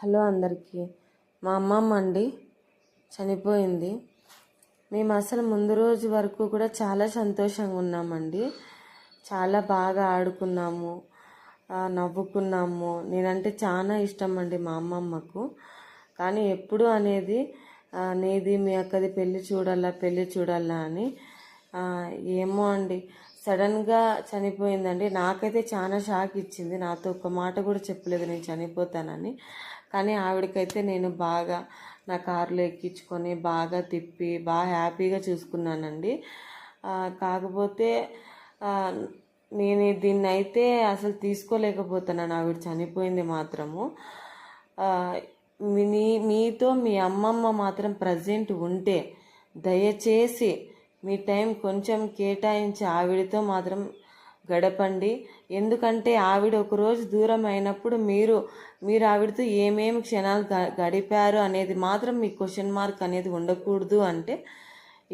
Hello అందరికీ. మా అమ్మమ్మ అండి చనిపోయింది. మేము అసలు ముందు రోజు వరకు కూడా చాలా సంతోషంగా ఉన్నామండి. చాలా బాగా ఆడుకున్నాము, నవ్వుకున్నాము. నేనంటే చాలా ఇష్టం అండి మా అమ్మమ్మకు. కానీ ఎప్పుడు అనేది నీది మీ అక్కది పెళ్ళి చూడాలా అని ఏమో అండి సడన్గా చనిపోయిందండి. నాకైతే చాలా షాక్ ఇచ్చింది. నాతో ఒక మాట కూడా చెప్పలేదు నేను చనిపోతానని. కానీ ఆవిడకైతే నేను బాగా నా కారులో ఎక్కించుకొని బాగా తిప్పి బాగా హ్యాపీగా చూసుకున్నానండి. కాకపోతే నేను దీన్ని అయితే అసలు తీసుకోలేకపోతున్నాను. ఆవిడ చనిపోయింది మాత్రము. మీతో మీ అమ్మమ్మ మాత్రం ప్రజెంట్ ఉంటే దయచేసి మీ టైం కొంచెం కేటాయించి ఆవిడతో మాత్రం గడపండి. ఎందుకంటే ఆవిడ ఒకరోజు దూరం అయినప్పుడు మీరు ఆవిడతో ఏమేమి క్షణాలు గడిపారు అనేది మాత్రం మీ క్వశ్చన్ మార్క్ అనేది ఉండకూడదు. అంటే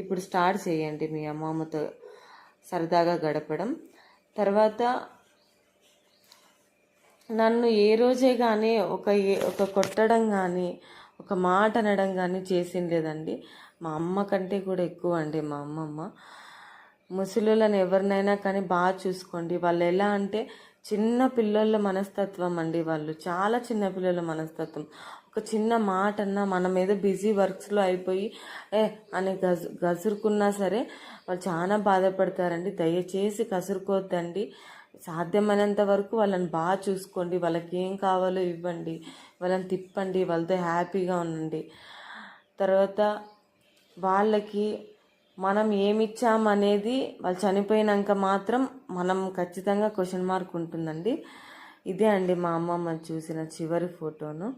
ఇప్పుడు స్టార్ట్ చేయండి మీ అమ్మమ్మతో సరదాగా గడపడం. తర్వాత నన్ను ఏ రోజే కానీ ఒక కొట్టడం కానీ ఒక మాట అనడం కానీ చేసిండేదండి. మా అమ్మ కంటే కూడా ఎక్కువ అండి మా అమ్మమ్మ. ముసలులను ఎవరినైనా కానీ బాగా చూసుకోండి. వాళ్ళు ఎలా అంటే చిన్న పిల్లల మనస్తత్వం అండి. వాళ్ళు చాలా చిన్న పిల్లల మనస్తత్వం. ఒక చిన్న మాట అన్నా మనం ఏదో బిజీ వర్క్స్లో అయిపోయి అని గసురుకున్నా సరే వాళ్ళు చాలా బాధపడతారండి. దయచేసి కసురుకోవద్దండి. సాధ్యమైనంత వరకు వాళ్ళని బాగా చూసుకోండి. వాళ్ళకి ఏం కావాలో ఇవ్వండి, వాళ్ళని తిప్పండి, వాళ్ళతో హ్యాపీగా ఉండండి. తర్వాత వాళ్ళకి మనం ఏమిచ్చామనేది వాళ్ళు చనిపోయినాక మాత్రం మనం ఖచ్చితంగా క్వశ్చన్ మార్క్ ఉంటుందండి. ఇదే అండి మా అమ్మమ్మ చూసిన చివరి ఫోటోను.